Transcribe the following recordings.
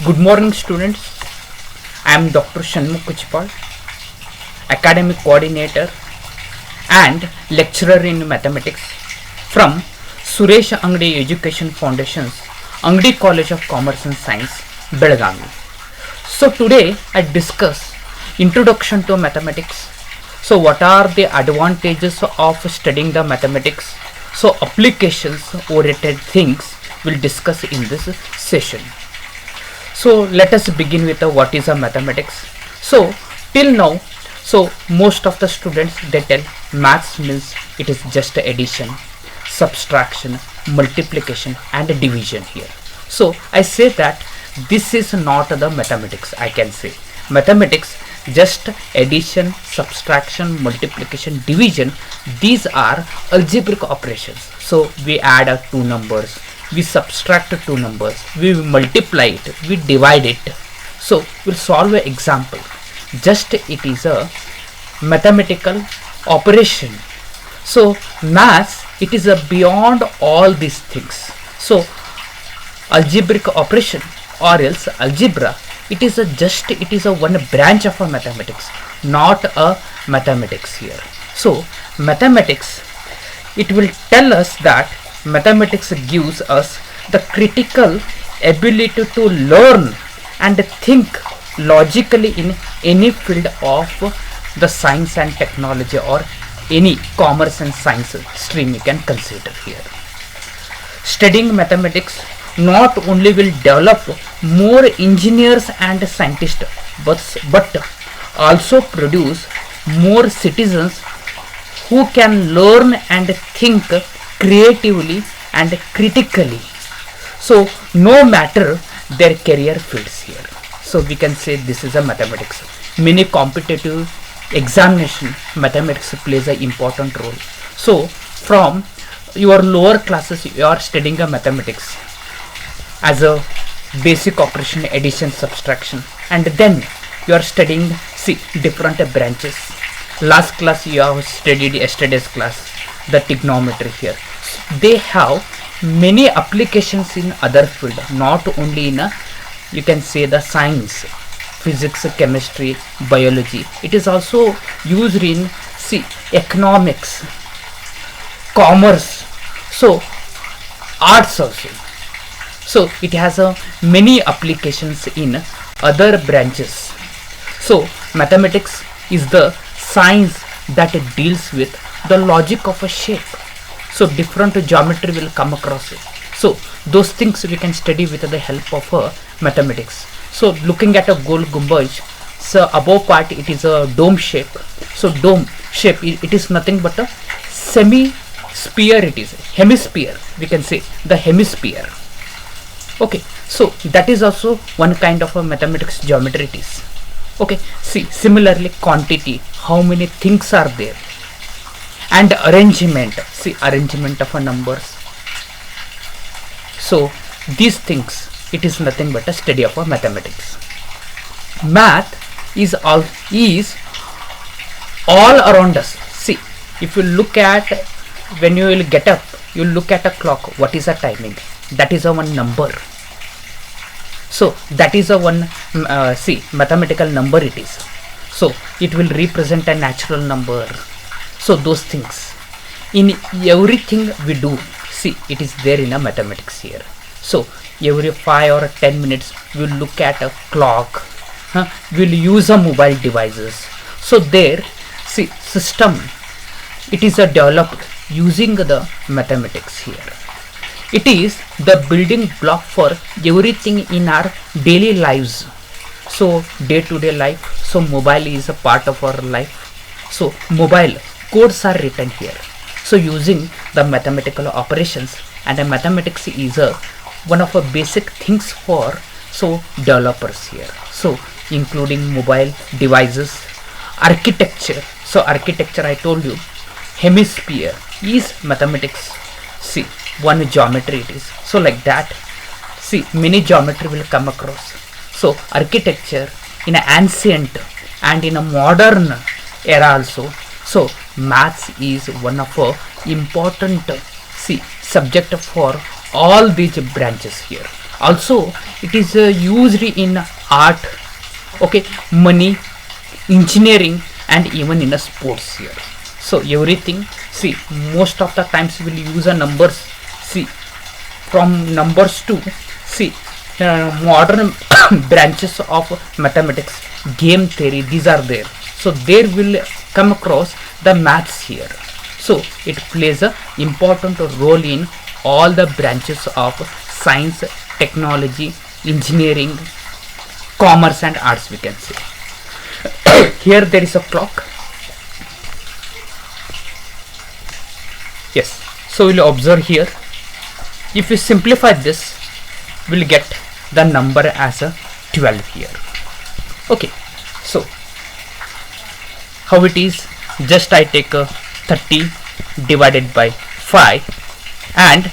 Good morning, students. I am Dr. Shanmukh Kuchipal, Academic Coordinator and Lecturer in Mathematics from Suresh Angadi Education Foundation's Angadi College of Commerce and Science, Belgavi. So today I discuss Introduction to Mathematics. So what are the advantages of studying the mathematics? So applications oriented things we'll discuss in this session. So let us begin with what is a mathematics. So till now, so most of the students they tell maths means it is just addition, subtraction, multiplication and division here. So I say that this is not the mathematics. I can say mathematics just addition, subtraction, multiplication, division. These are algebraic operations. So we add two numbers, we subtract two numbers, we multiply it, we divide it. So we'll solve an example. Just it is a mathematical operation. So maths, it is a beyond all these things. So algebraic operation or else algebra, it is a one branch of a mathematics, not a mathematics here. So mathematics, it will tell us that mathematics gives us the critical ability to learn and think logically in any field of the science and technology or any commerce and science stream you can consider here. Studying mathematics not only will develop more engineers and scientists but also produce more citizens who can learn and think creatively and critically, so no matter their career fields here. So we can say this is a mathematics. Many competitive examination, mathematics plays an important role. So from your lower classes you are studying a mathematics as a basic operation, addition, subtraction, and then you are studying different branches. Last class you have studied yesterday's class, the trigonometry here. They have many applications in other field, not only in you can say the science, physics, chemistry, biology. It is also used in economics, commerce, so arts also. So it has many applications in other branches. So mathematics is the science that deals with the logic of a shape. So different geometry will come across it. So those things we can study with the help of mathematics. So looking at a gold gumbaj, so above part it is a dome shape. So dome shape, it is nothing but a semi-sphere. It is hemisphere, we can say the hemisphere. Okay, so that is also one kind of a mathematics geometry it is. Okay, similarly quantity, how many things are there, and arrangement, arrangement of a numbers. So these things, it is nothing but a study of a mathematics. Math is all around us. If you look at, when you will get up, you look at a clock, what is the timing? That is a one number. So that is a one mathematical number it is. So it will represent a natural number. So those things in everything we do, it is there in a mathematics here. So every 5 or 10 minutes we will look at a clock, we will use a mobile devices. So there system, it is a developed using the mathematics here. It is the building block for everything in our daily lives. So day-to-day life, so mobile is a part of our life. So mobile codes are written here. So using the mathematical operations, and mathematics is one of the basic things for developers here. So including mobile devices, architecture. So architecture, I told you, hemisphere is mathematics. One geometry it is. So like that, many geometry will come across. So architecture in an ancient and in a modern era also. So maths is one of important subject for all these branches here. Also it is used in art, okay, money, engineering, and even in a sports here. So everything, see, most of the times we will use a numbers. See, from numbers to, see, modern branches of mathematics, game theory, these are there. So there will come across the maths here. So it plays a important role in all the branches of science, technology, engineering, commerce, and arts, we can say. Here there is a clock. Yes, so we'll observe here. If we simplify this, we'll get the number as a 12 here. Okay, so how it is? Just I take a 30 divided by 5, and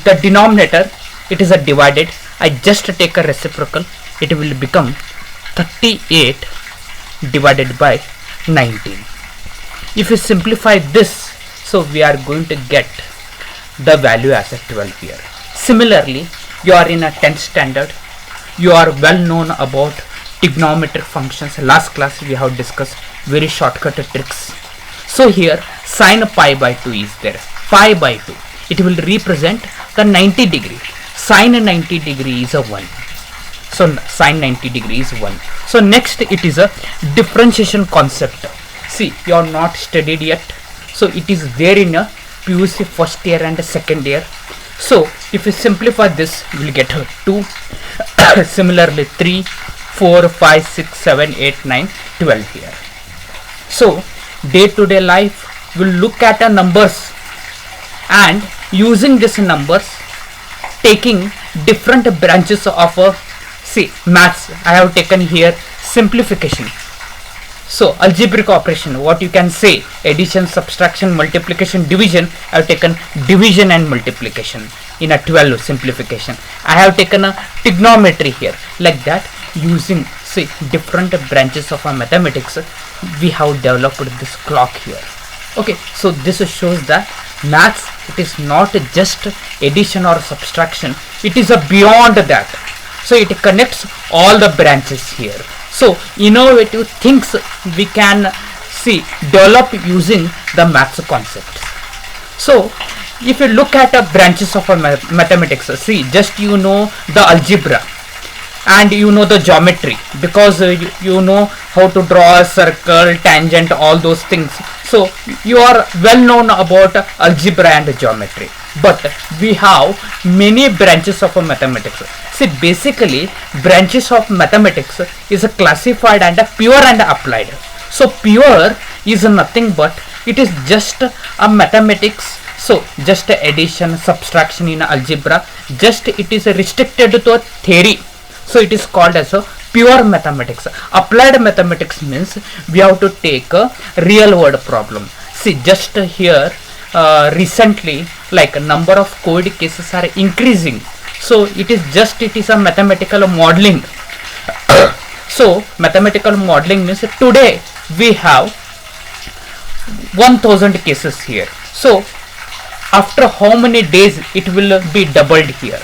the denominator, it is a divided. I just take a reciprocal. It will become 38 divided by 19. If you simplify this, so we are going to get the value as a 12 here. Similarly, you are in a 10th standard, you are well known about trigonometric functions. Last class we have discussed very shortcut tricks. So here sine pi by 2 is there. Pi by 2, it will represent the 90 degree. Sine 90 degree is a 1. So sine 90 degree is 1. So next it is a differentiation concept. See, you are not studied yet. So it is there in a PUC first year and second year. So if you simplify this, you will get 2. Similarly 3, 4, 5, 6, 7, 8, 9, 12 here. So day to day life, we'll look at numbers, and using these numbers, taking different branches of see, maths. I have taken here simplification. So algebraic operation, what you can say, addition, subtraction, multiplication, division. I have taken division and multiplication in a 12 simplification. I have taken a trigonometry here, like that. Using, say, different branches of mathematics, we have developed this clock here. Okay, so this shows that maths, it is not just addition or subtraction, it is a beyond that. So it connects all the branches here. So innovative things we can see develop using the maths concepts. So if you look at branches of mathematics, see, just the algebra and the geometry, because you know how to draw a circle, tangent, all those things. So you are well known about algebra and geometry, but we have many branches of mathematics. See, basically branches of mathematics is classified and pure and applied. So pure is nothing but it is just a mathematics. So just addition, subtraction in algebra, just it is restricted to a theory. So it is called as a pure mathematics. Applied mathematics means we have to take a real world problem. See, just here recently, like number of COVID cases are increasing. So it is a mathematical modeling. So mathematical modeling means today we have 1000 cases here. So after how many days it will be doubled here.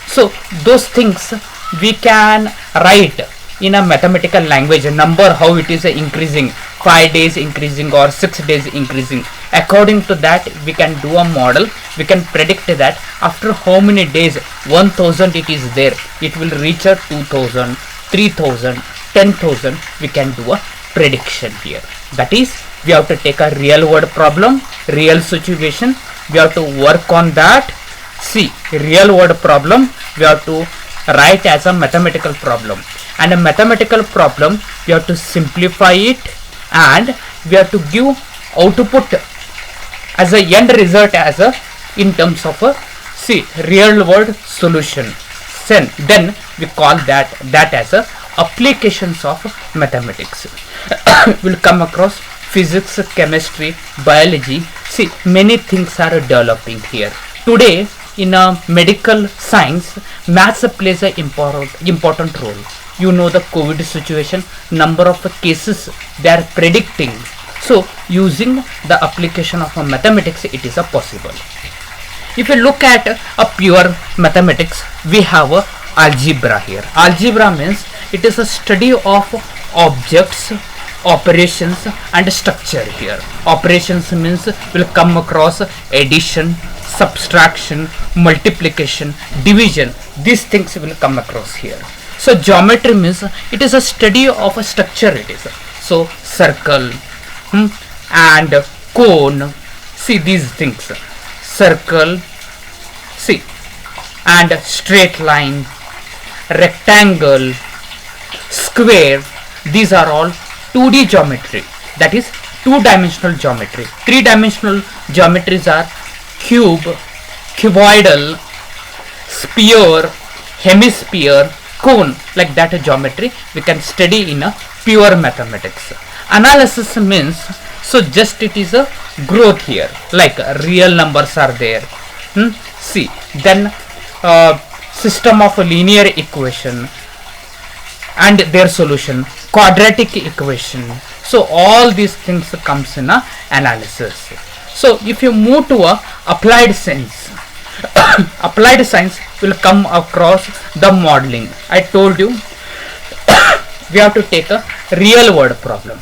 So those things we can write in a mathematical language, a number how it is increasing, 5 days increasing or 6 days increasing. According to that we can do a model, we can predict that after how many days 1000 it is there, it will reach a 2000, 3000, 10,000. We can do a prediction here. That is, we have to take a real world problem, real situation, we have to work on that. See, real world problem we have to write as a mathematical problem, and a mathematical problem we have to simplify it, and we have to give output as a end result as a in terms of a real world solution. Then we call that as a applications of mathematics. We'll come across physics, chemistry, biology. See, many things are developing here today. In medical science, maths plays an important role. The COVID situation, number of cases they are predicting. So using the application of mathematics, it is possible. If you look at a pure mathematics, we have a algebra here. Algebra means it is a study of objects, operations and structure here. Operations means will come across addition, subtraction, multiplication, division. These things will come across here. So geometry means it is a study of a structure. It is so circle and cone. See these things, circle, see, and straight line, rectangle, square. These are all 2D geometry, that is two-dimensional geometry. Three-dimensional geometries are cube, cuboidal, sphere, hemisphere, cone. Like that geometry we can study in a pure mathematics. Analysis means, so just it is a growth here, like real numbers are there. See, then system of a linear equation and their solution, quadratic equation. So all these things comes in a analysis. So if you move to a applied science, applied science will come across the modeling. I told you we have to take a real world problem,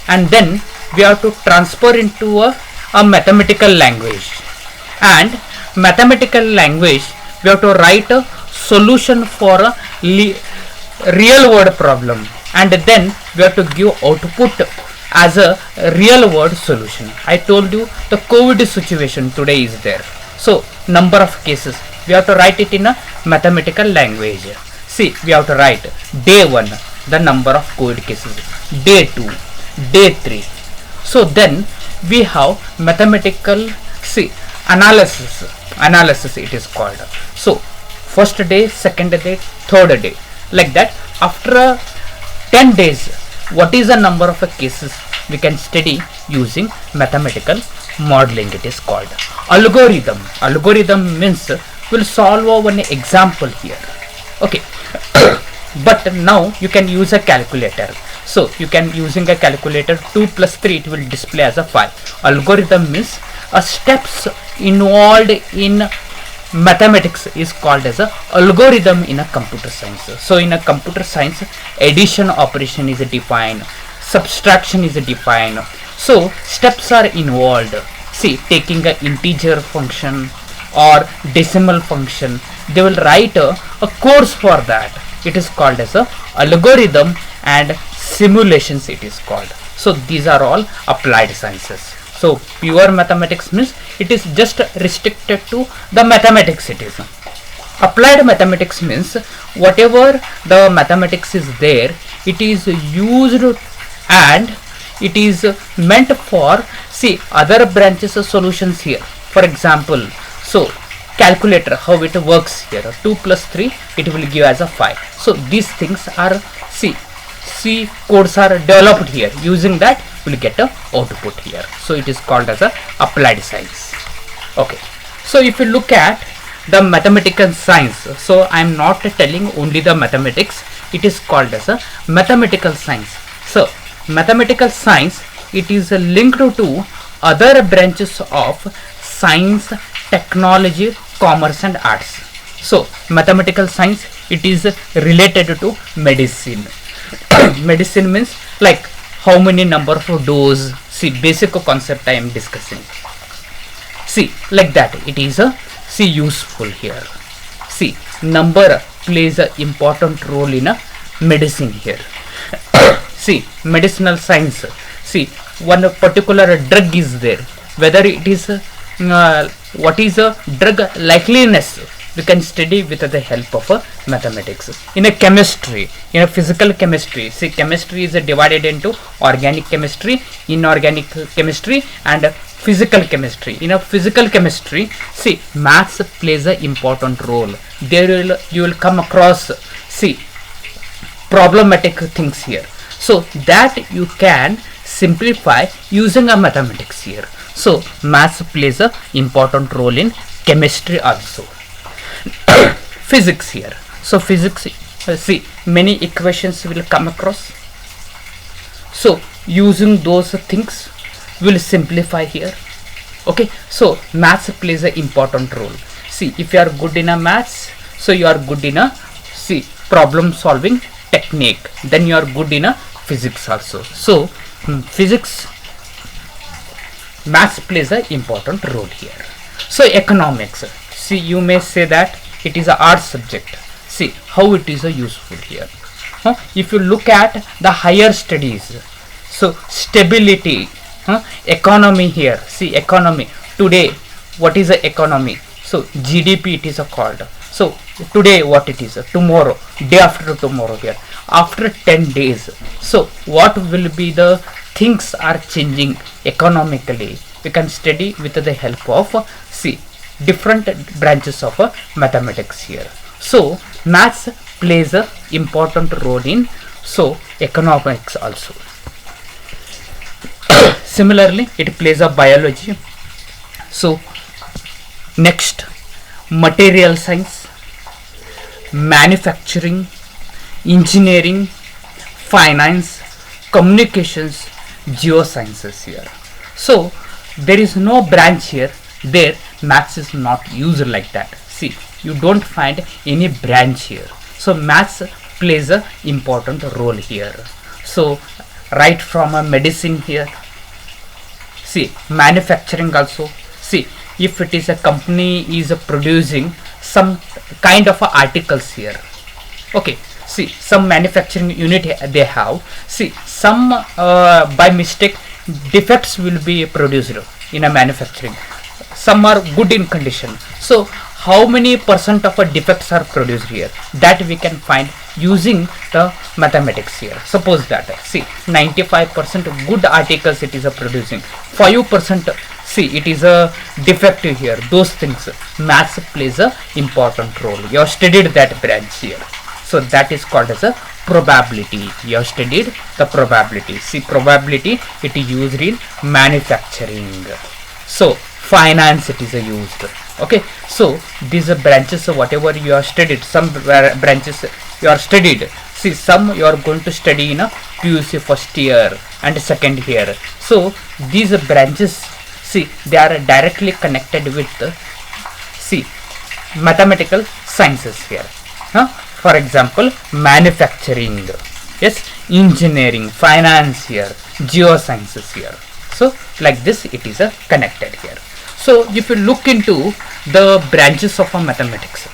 and then we have to transfer into a mathematical language, and mathematical language we have to write a solution for a real world problem, and then we have to give output as a real world solution. I told you the COVID situation today is there, so number of cases we have to write it in a mathematical language. See, we have to write day 1 the number of COVID cases, day 2, day 3. So then we have mathematical, see, analysis it is called. So first day, second day, third day, like that. After 10 days, what is the number of cases we can study using mathematical modeling, it is called. Algorithm means will solve one example here. Okay. But now you can use a calculator. So you can using a calculator, 2 plus 3 it will display as a 5. Algorithm means a steps involved in mathematics is called as a algorithm in a computer science. So in a computer science, addition operation is defined, subtraction is defined. So steps are involved. See, taking a integer function or decimal function, they will write a course for that. It is called as a algorithm, and simulations it is called. So these are all applied sciences. So pure mathematics means it is just restricted to the mathematics. It is applied mathematics means whatever the mathematics is there, it is used and it is meant for, see, other branches of solutions here. For example, so calculator, how it works here, 2 plus 3 it will give as a 5. So these things are, C codes are developed here. Using that we'll get a output here. So it is called as a applied science. Okay, so if you look at the mathematical science, so I am not telling only the mathematics, it is called as a mathematical science. So mathematical science, it is linked to other branches of science, technology, commerce and arts. So mathematical science, it is related to medicine. Medicine means like how many number of dose. See, basic concept I am discussing. See, like that it is a useful here. See, number plays a important role in a medicine here. See, medicinal science, see, one particular drug is there, whether it is what is a drug likeliness, we can study with the help of mathematics. In a chemistry, in a physical chemistry, see, chemistry is divided into organic chemistry, inorganic chemistry and physical chemistry. In a physical chemistry, see, maths plays an important role. There you will come across, see, problematic things here, so that you can simplify using a mathematics here. So maths plays a important role in chemistry also. Physics here, so physics, see, many equations will come across, so using those things will simplify here. Okay, so maths plays an important role. See, if you are good in a maths, so you are good in a, see, problem solving technique, then you are good in a physics also. So physics, maths plays an important role here. So economics, see, you may say that it is a art subject. See how it is useful here. If you look at the higher studies, so stability, economy here, see, economy today, what is the economy? So GDP it is called. So today what it is, tomorrow, day after tomorrow here, after 10 days, so what will be the things are changing economically, we can study with the help of, see, different branches of mathematics here. So maths plays a important role in, so, economics also. Similarly, it plays a biology. So next, material science, manufacturing, engineering, finance, communications, geosciences here. So there is no branch here there maths is not used like that. See, you don't find any branch here. So maths plays a important role here. So right from a medicine here, see, manufacturing also, see, if it is a company is producing some kind of articles here, okay, see, some manufacturing unit they have, see, some by mistake defects will be produced in a manufacturing, some are good in condition. So how many percent of defects are produced here, that we can find using the mathematics here. Suppose that, see, 95% good articles it is producing, 5% see it is a defective here, those things maths plays a important role. You have studied that branch here. So that is called as a probability. You have studied the probability. See, probability it is used in manufacturing. So finance it is used. Okay, so these are branches of whatever you have studied. Some branches you are studied. See, some you are going to study in a PUC first year and second year. So these branches, see, they are directly connected with see, mathematical sciences here. For example, manufacturing, yes, engineering, finance here, geosciences here. So like this it is connected here. So if you look into the branches of mathematics,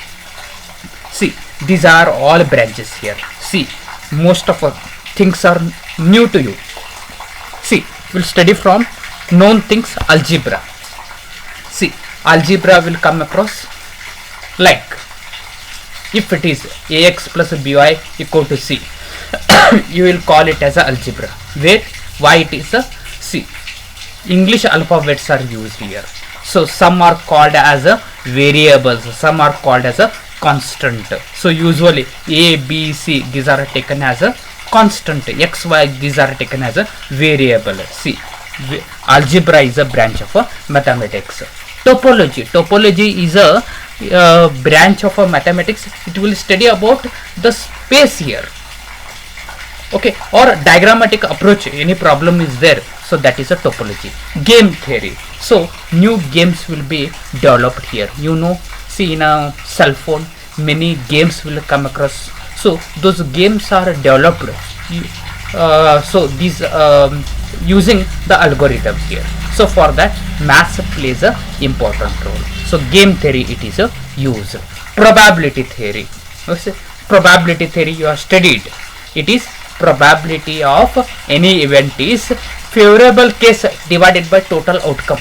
see, these are all branches here. See, most of things are new to you. See, we'll study from known things, algebra. See, algebra will come across like, if it is ax plus by equal to c, you will call it as a algebra, where why it is a c, English alphabets are used here. So some are called as a variables, some are called as a constant. So usually a, b, c, these are taken as a constant, x, y, these are taken as a variable. See, algebra is a branch of mathematics. Topology is a branch of mathematics. It will study about the space here, okay, or diagrammatic approach, any problem is there, so that is a topology. Game theory, so new games will be developed here, you know. See, in a cell phone many games will come across, so those games are developed, so these using the algorithms here. So for that maths plays a important role. So game theory it is used. Probability theory, okay. Probability theory you have studied, it is probability of any event is favorable case divided by total outcome.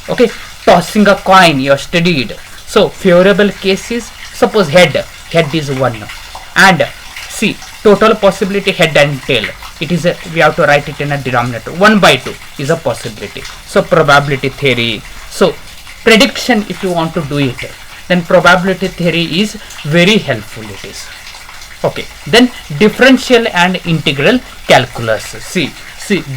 Okay, tossing a coin you have studied. So favorable case is, suppose head is 1, and see, total possibility head and tail, it is a, we have to write it in a denominator, 1 by 2 is a possibility. So probability theory. So prediction, if you want to do it, then probability theory is very helpful, it is. Okay, then differential and integral calculus. See,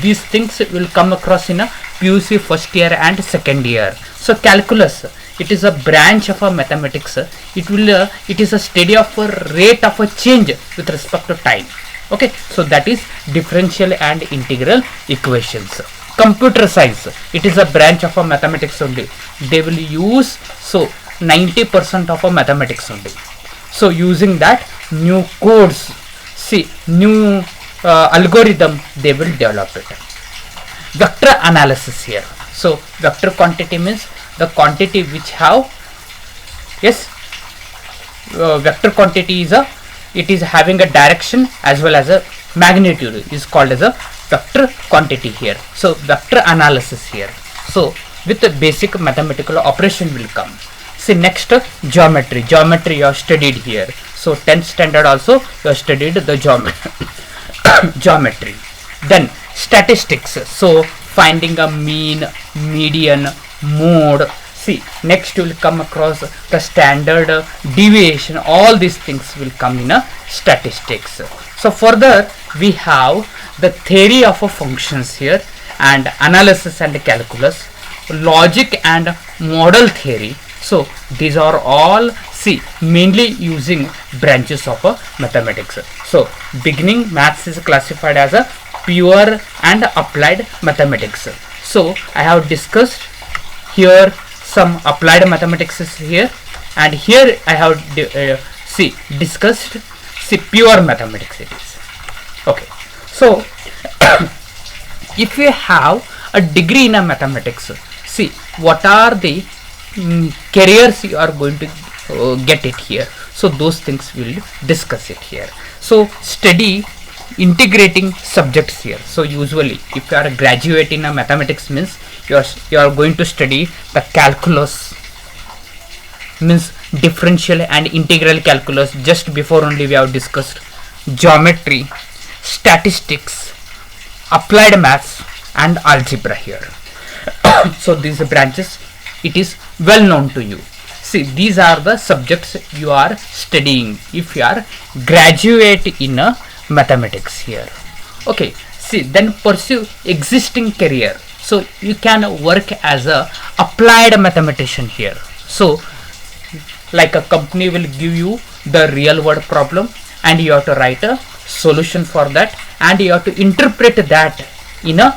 these things will come across in a PUC first year and second year. So calculus, it is a branch of mathematics. It is a study of a rate of a change with respect to time. Okay, so that is differential and integral equations. computer science, it is a branch of a mathematics only. They will use so 90% of a mathematics only. So using that, new codes, see, new algorithm they will develop it. Vector analysis here. So vector quantity means the quantity which have, yes, vector quantity is a, it is having a direction as well as a magnitude, is called as a vector quantity here. So vector analysis here. So with the basic mathematical operation will come. See, next geometry. Geometry you have studied here. So 10th standard also you have studied the geometry. Then statistics. So finding a mean, median, mode. See, next you will come across the standard deviation. All these things will come in a statistics. So further we have the theory of a functions here, and analysis and calculus, logic and model theory. So these are all, see, mainly using branches of a mathematics. So beginning maths is classified as a pure and applied mathematics. So I have discussed here some applied mathematics is here, and here I have discussed, see, pure mathematics it is. Okay, so if you have a degree in a mathematics, see what are the careers you are going to get it here. So those things we'll discuss it here. So study integrating subjects here. So usually if you are a graduate in a mathematics means you are going to study the calculus, means differential and integral calculus. Just before only we have discussed geometry, statistics, applied maths and algebra here. So these branches, it is well known to you. See, these are the subjects you are studying if you are graduate in a mathematics here. Okay, see, then pursue existing career. So you can work as a applied mathematician here. So like a company will give you the real world problem and you have to write a solution for that, and you have to interpret that in a,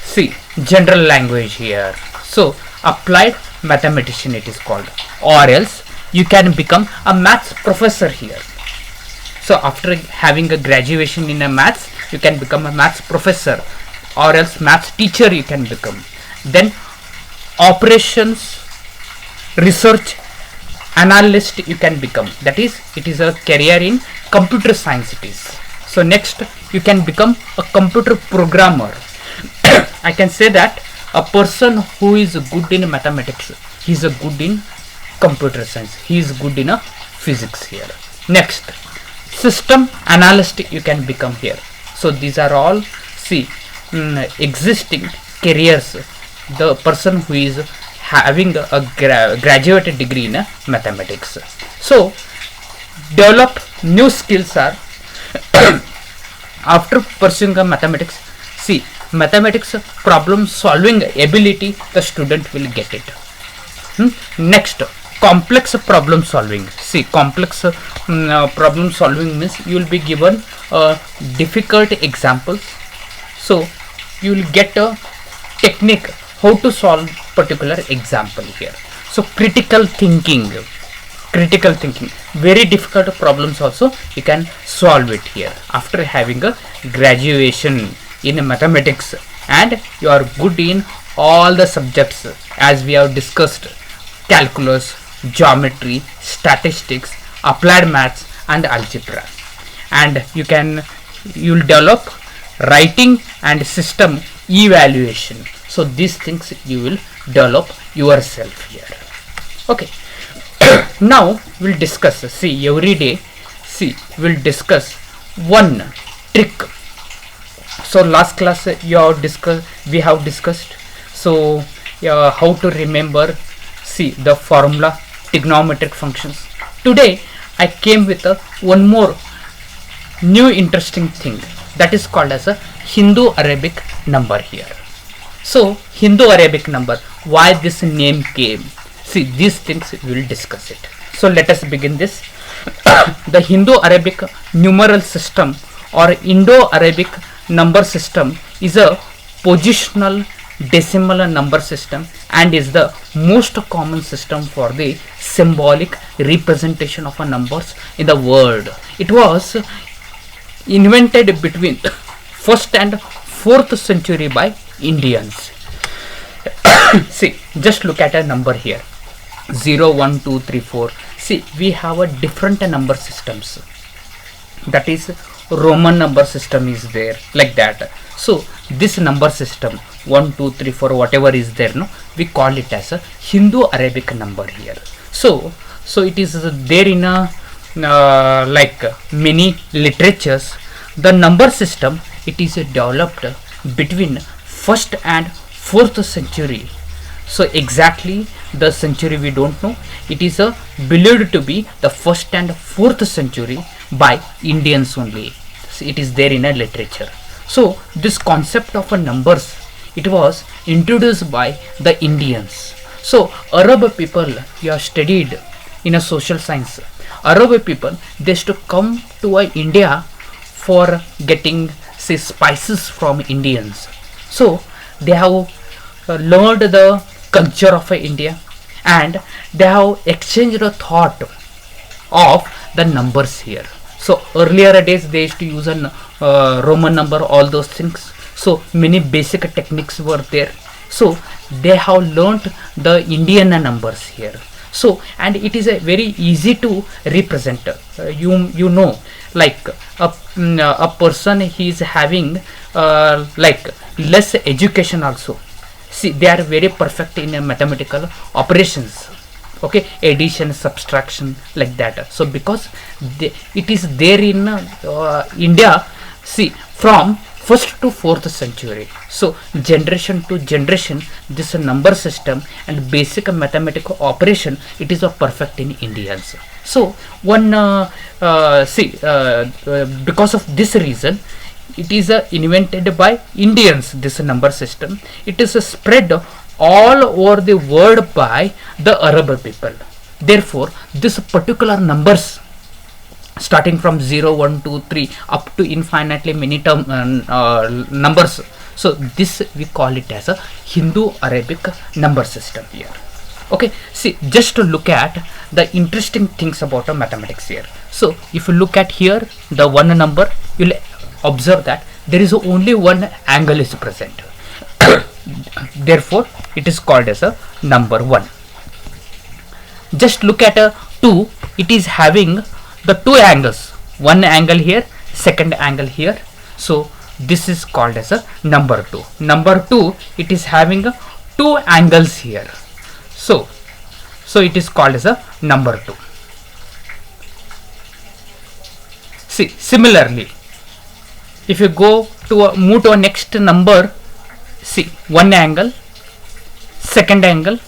see, general language here. So applied mathematician it is called, or else you can become a maths professor here. So after having a graduation in a maths, you can become a maths professor, or else maths teacher you can become. Then operations research analyst you can become, that is, it is a career in computer science it is. So next you can become a computer programmer. I can say that a person who is good in mathematics, he is good in computer science, he is good in a physics here. Next, system analyst you can become here. So these are all, see, existing careers, the person who is having a graduate degree in mathematics. So develop new skills are after pursuing a mathematics. See, mathematics problem solving ability the student will get it. Next, complex problem solving. See, complex problem solving means you will be given difficult examples, so you will get a technique how to solve particular example here. So critical thinking, very difficult problems also you can solve it here after having a graduation in mathematics, and you are good in all the subjects as we have discussed: calculus, geometry, statistics, applied maths and algebra. And you will develop writing and system evaluation. So these things you will develop yourself here. Okay. Now we'll discuss, see, every day, see, we'll discuss one trick. So last class we have discussed so how to remember, see, the formula, trigonometric functions. Today I came with one more new interesting thing, that is called as a Hindu-Arabic number here. So Hindu-Arabic number, why this name came, see, these things we will discuss it. So let us begin this. The Hindu-Arabic numeral system or Indo-Arabic number system is a positional decimal number system and is the most common system for the symbolic representation of a numbers in the world. It was invented between 1st and 4th century by Indians. See, just look at a number here, 0, 1, 2, 3, 4. See, we have a different number systems. That is Roman number system is there, like that. So this number system 1, 2, 3, 4, whatever is there, no, we call it as a Hindu Arabic number here. So it is there in a like many literatures. The number system, it is developed between 1st and 4th century. So exactly the century we don't know. It is believed to be the 1st and 4th century by Indians only. So it is there in a literature. So this concept of a numbers, it was introduced by the Indians. So Arab people, you have studied in a social science. Arab people, they used to come to India for getting, say, spices from Indians. So they have learned the culture of India, and they have exchanged a thought of the numbers here. So earlier days they used to use a Roman number, all those things. So many basic techniques were there. So they have learnt the Indian numbers here. So, and it is a very easy to represent. You know, like a person, he is having like less education also. See, they are very perfect in mathematical operations. Okay, addition, subtraction, like that. So because it is there in India, see, from 1st to 4th century. So generation to generation, this number system and basic mathematical operation, it is a perfect in Indians. So one because of this reason, it is invented by Indians, this number system. It is spread all over the world by the Arab people. Therefore this particular numbers, starting from 0, 1, 2, 3 up to infinitely many term numbers, so this we call it as a Hindu Arabic number system here. Okay, see, just to look at the interesting things about mathematics here. So if you look at here, the one number, you'll observe that there is only one angle is present. Therefore it is called as a number 1. Just look at a 2, it is having the two angles, one angle here, second angle here. So this is called as a number 2. Number 2, it is having two angles here. So it is called as a number 2. See, similarly, if you go to move to a next number, see, one angle, second angle,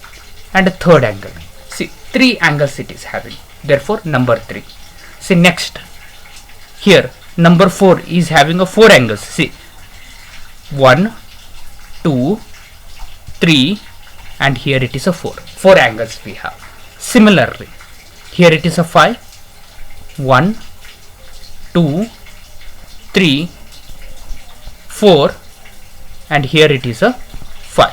and a third angle. See, three angles it is having. Therefore number 3. See, next here number 4 is having a 4 angles. See, 1, 2, 3, and here it is a 4 angles we have. Similarly, here it is a 5, 1, 2, 3, 4, and here it is a 5.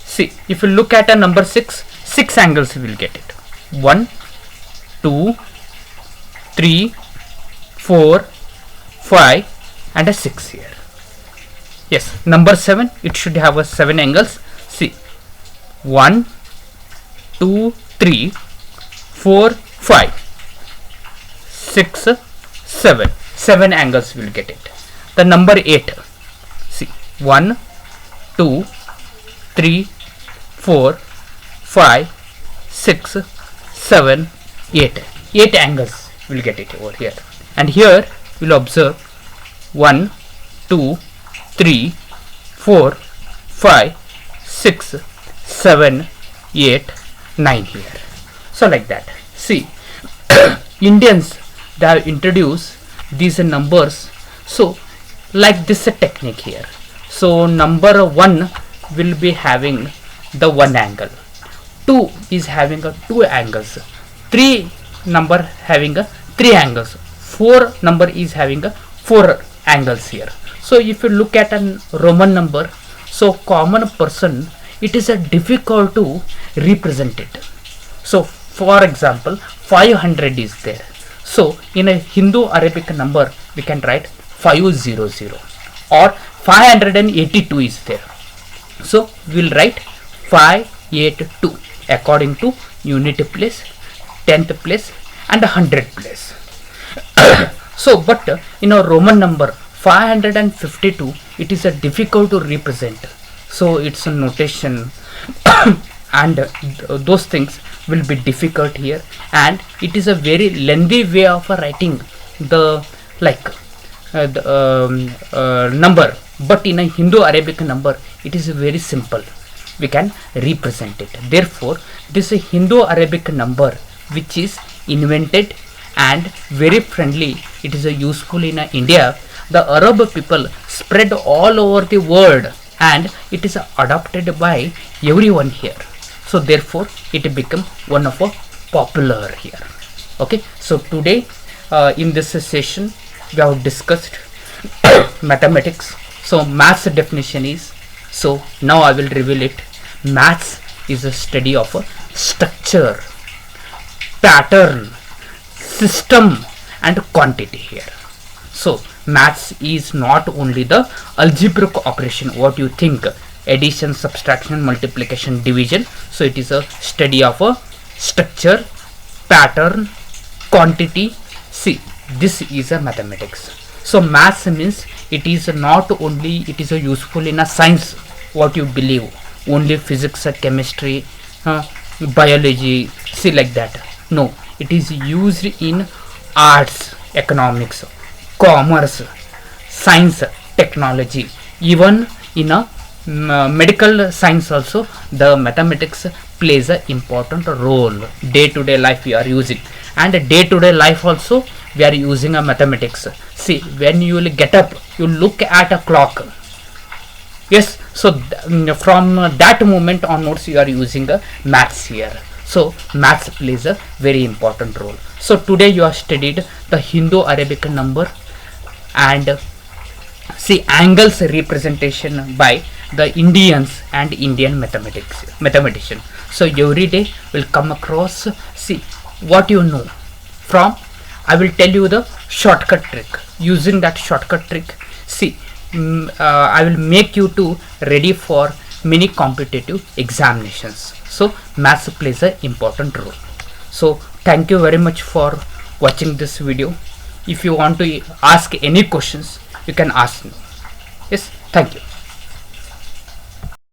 See, if you look at a number 6, 6 angles we will get it. 1, 2, 3, 4, 5, and a 6 here. Yes, number 7, it should have a 7 angles. See, 1, 2, 3, 4, 5, 6, 7. 7 angles will get it. The number 8, see, 1, 2, 3, 4, 5, 6, 7, 8. 8 angles will get it over here. And here you will observe 1, 2, 3, 4, 5, 6, 7, 8, 9 here. So like that. See, Indians, they have introduced these numbers. So like this technique here. So number 1 will be having the 1 angle. 2 is having a 2 angles. 3 number having a 3 angles. 4 number is having a 4 angles here. So if you look at a Roman number, so common person, it is a difficult to represent it. So for example, 500 is there. So in a Hindu Arabic number, we can write 500, or 582 is there. So we will write 582 according to unit place, tenth place, and 100 place. So but in a Roman number 552, it is a difficult to represent. So it's a notation and those things will be difficult here, and it is a very lengthy way of writing the number. But in a Hindu Arabic number, it is very simple, we can represent it. Therefore this Hindu Arabic number, which is invented and very friendly, it is useful in India. The Arab people spread all over the world, and it is adopted by everyone here. So therefore it become one of a popular here. Okay, so today in this session we have discussed mathematics. So maths definition is, so now I will reveal it. Maths is a study of a structure, pattern, system, and quantity here. So maths is not only the algebraic operation, what you think, addition, subtraction, multiplication, division. So it is a study of a structure, pattern, quantity. See, this is a mathematics. So maths means it is not only, it is a useful in a science, what you believe, only physics, chemistry, biology, see like that. No, it is used in arts, economics, commerce, science, technology, even in a medical science also the mathematics plays an important role. Day to day life we are using, and day to day life also we are using a mathematics. See, when you will get up, you look at a clock. Yes, so from that moment onwards you are using a maths here. So maths plays a very important role. So today you have studied the Hindu Arabic number and see angles representation by the Indians and Indian mathematician. So every day will come across, see what you know from, I will tell you the shortcut trick. Using that shortcut trick, see I will make you to ready for many competitive examinations. So maths plays an important role. So thank you very much for watching this video. If you want to ask any questions, you can ask me. Yes, thank you.